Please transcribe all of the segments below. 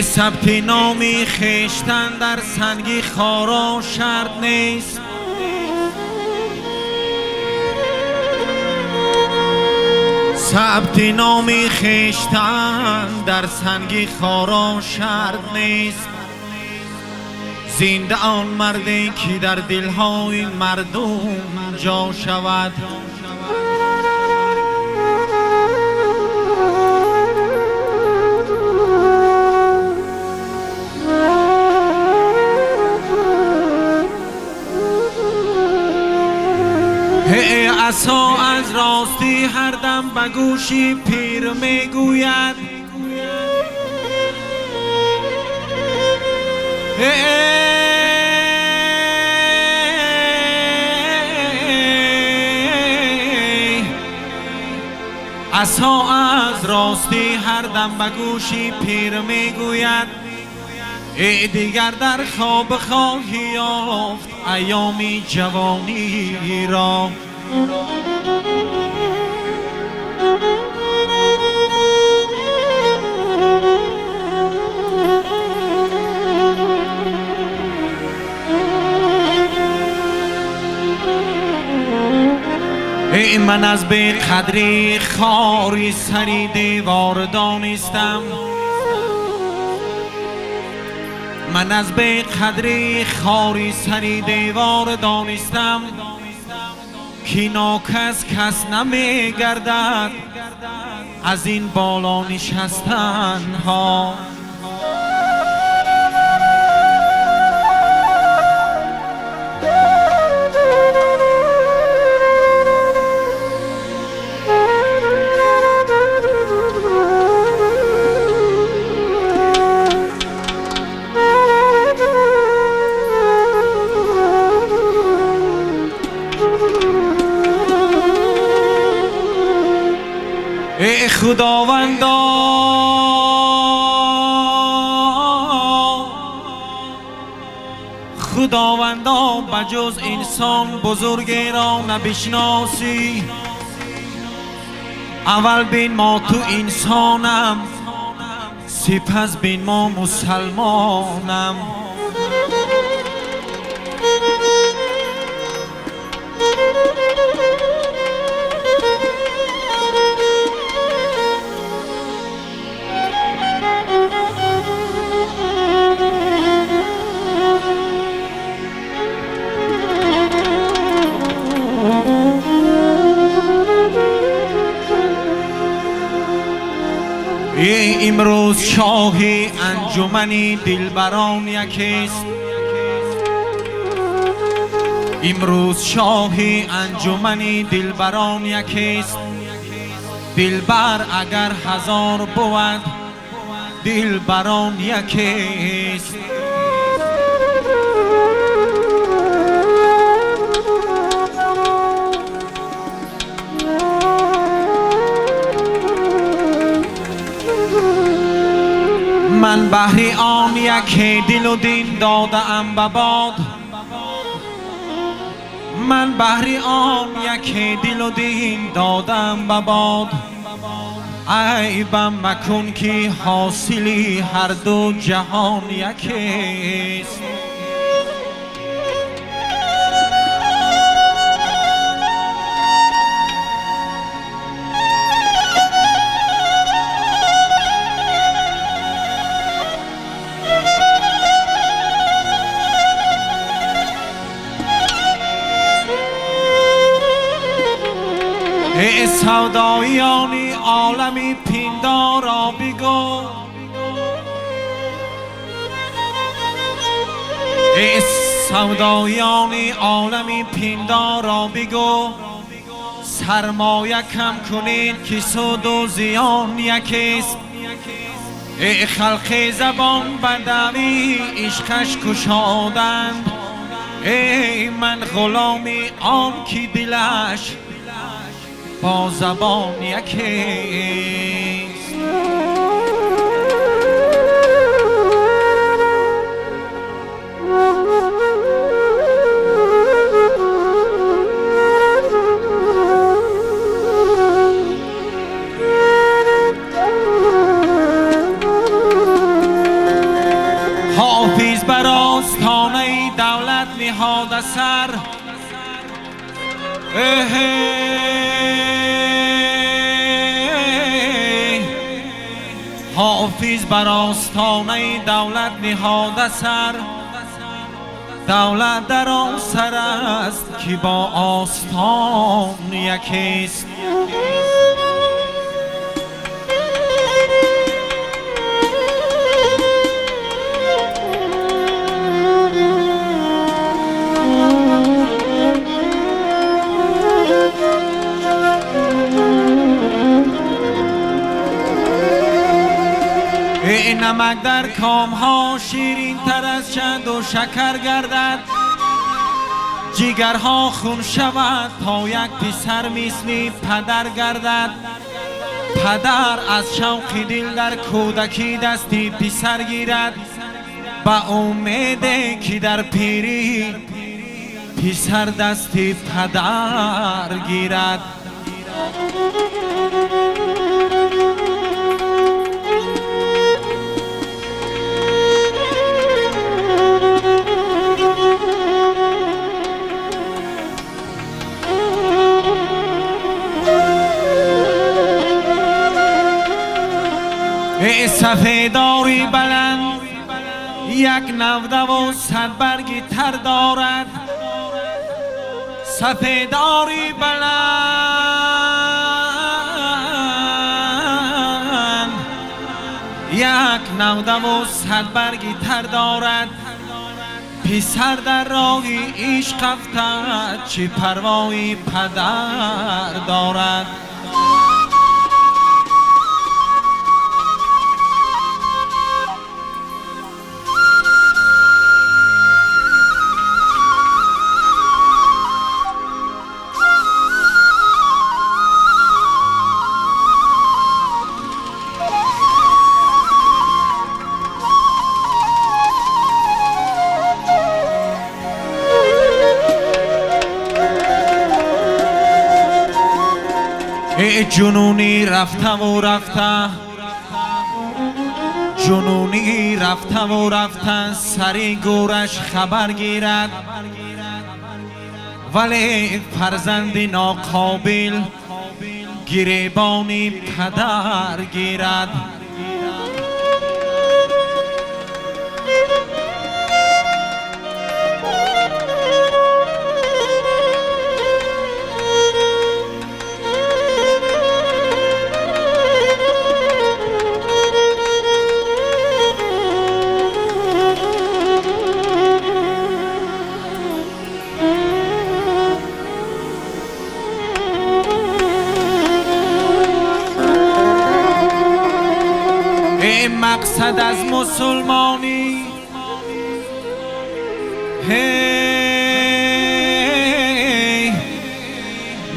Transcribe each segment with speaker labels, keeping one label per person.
Speaker 1: ثبت نامی خیشتن در سنگی خارا شرط نیست. ثبت نامی خیشتن در سنگی خارا شرط نیست. زنده آن مردی که در دلهای مردم جا شود. عصا از راستی هر دم به گوشی پیر میگوید عصا از راستی هر دم به گوشی پیر میگوید ای دیگر در خواب خواهی یافت ایامی جوانی را. ای من از بی قدری خاری سری دیوار دانستم. من از بی قدری خاری سری دیوار دانستم که ناکس کس نمی گردد از این بالا نشستن ها. ای خداوندا خداوندا بجز انسان بزرگی را نبشناسی. اول بین ما تو انسانم سپس بین ما مسلمانم. امروز شاهی انجمنی دلبران یکیست. امروز شاهی انجمنی دلبران یکیست. دلبر اگر هزار بود دلبران یکیست. من بهر آن یکی دل و دین دادم به باد. من بهر آن یکی دل و دین دادم به باد. عیبم مکن که حاصلی هر دو جهان یکیست. ای سودایان عالمی پیندار را بگو. ای سودایان عالمی پیندار را بگو. سرمایه کم کنید که سود و زیان یکیست. ای خلق زبان بدوی عشقش کشادند. ای من غلامی آن که دلش با زبان یکیست. سر. حافظ بر آستانه دولت نهاده سر. دولت در آن سر است که با آستان یکیست. این نمک در کام ها شیرین تر از شد و شکر گردد. جیگرها خون شود تا یک پسر مثل پدر گردد. پدر از شوق دل در کودکی دستی پسر گیرد، با امید که در پیری پسر دستی پدر گیرد. سفیداری بلند یک 90 و 100 برگی تر دارد. سفیداری بلند یک 90 و 100 برگی تر دارد. پسر در راه عشق افتد چه پروای پدر دارد. جنونی رفته و رفته، جنونی رفته و رفته، سری گورش خبر گیرد. ولی فرزند ناقابل گریبانی پدر گیرد. مقصد از مسلمانی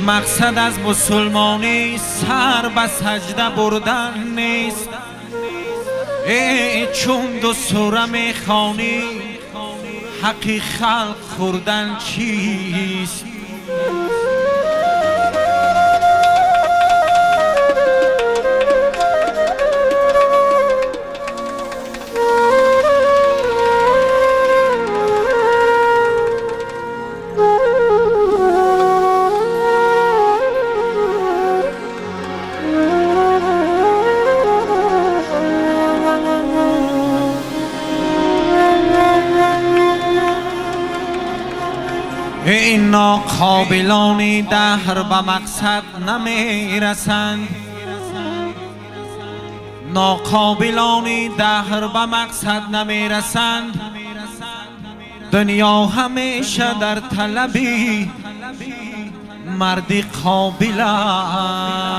Speaker 1: مقصد از مسلمانی سر به سجده بردن نیست. چون دو سوره میخوانی حق خلق خوردن چیست؟ این ناقابلان دهر به مقصد نمی رسند. ناقابلان دهر به مقصد نمی رسند. دنیا همیشه در طلبی مردی قابل است.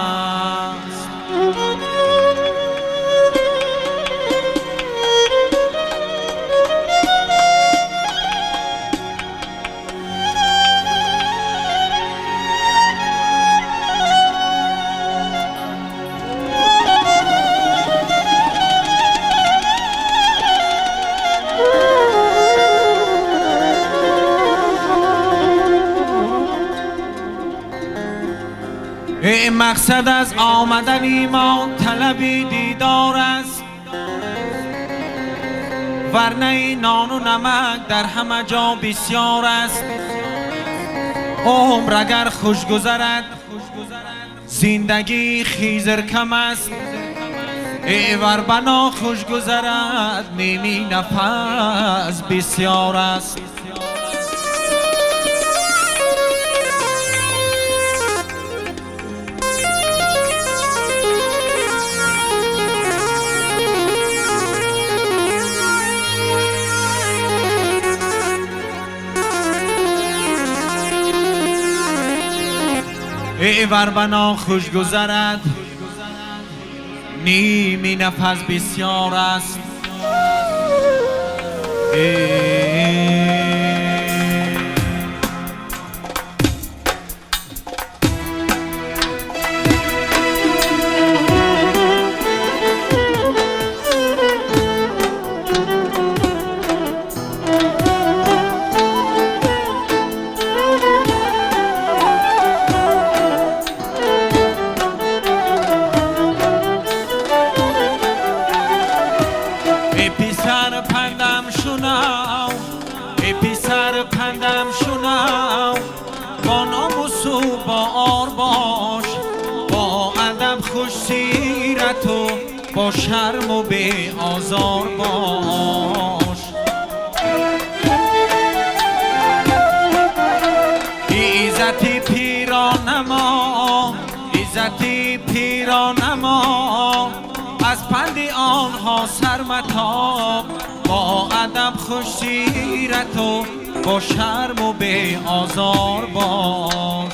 Speaker 1: مقصد از آمدن ایمان طلبی دیدار است. ورنه نان و نمک در همه جا بسیار است. عمر اگر خوش گذرد زندگی خیزر کم است، ایور بنا خوش گذرد نیمی نفس بسیار است. ایور بنا خوش گذرد نیمی نفس بسیار است. ای پسر پندم شنو، با ناموس و با آر باش، با ادب خوش سیرت و با شرم و به آزار باش. عزت پیرانما، عزت پیرانما، از پند آنها سر متاب، با ادب خوش سیرت و با شرم و به آزار باش.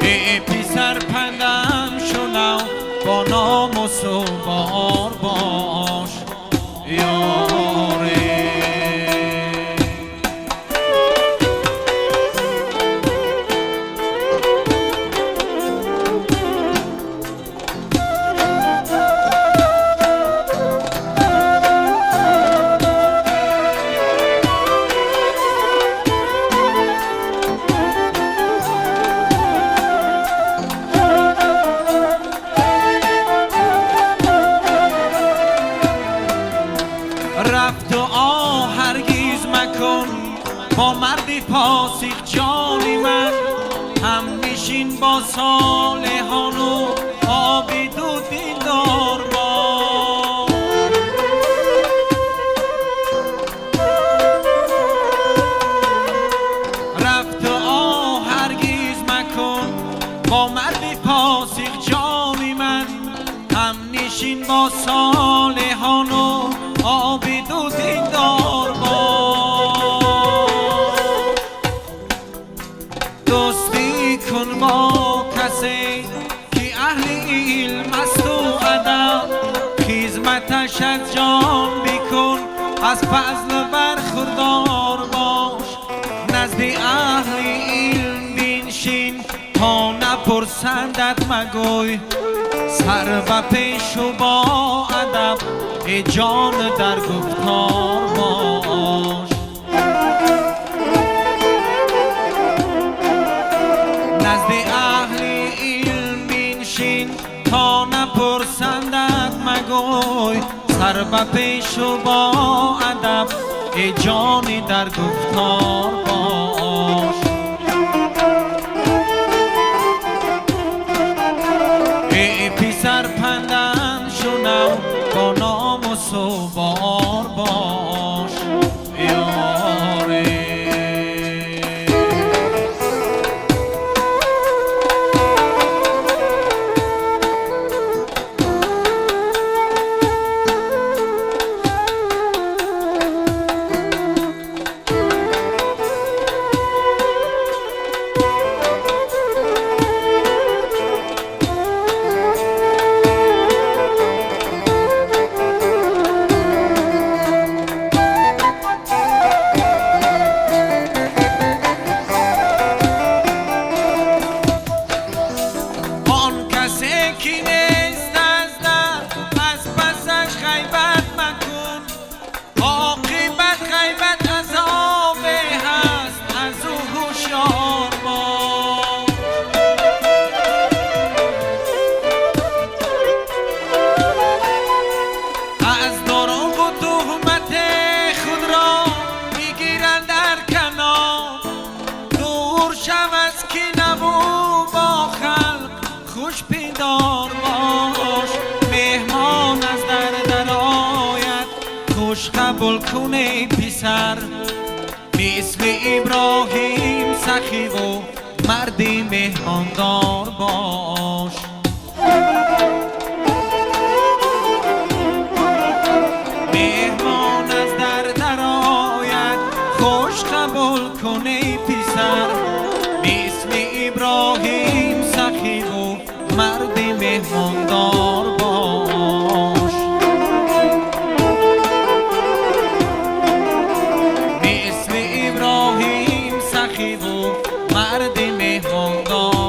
Speaker 1: ای پسر پندم شنو، با ناموس و با آر باش یاره. رفت و هرگیز مکن با مردی فاسق جان من، هم نشین با صالحان و عابد و دیندار باش. رفت و هرگیز مکن با مردی فاسق جان من، هم نشین با صالحان و عابد و دیندار باش. دوستی کن با کسی که اهل علم است و ادب، خدمتش از جان بکن، از فضل برخوردار باش. نزد اهل علم بنشین تا نپرسندت مگوی، سر و پیش و با ادب ای جان در گفتار باش. نزد اهل علم بنشین تا نپرسندت مگوی، سر و پیش و با ادب ای جان در گفتار باش. ای پسر پندم شنو، با ناموس و با آر باش یاره. سخی و مردی مهماندار باش. مهمان از در آید خوش قبول کن ای پسر، مثل ابراهیم سخی و مردی مهماندار باش. مثل ابراهیم سخی و مردی مهماندار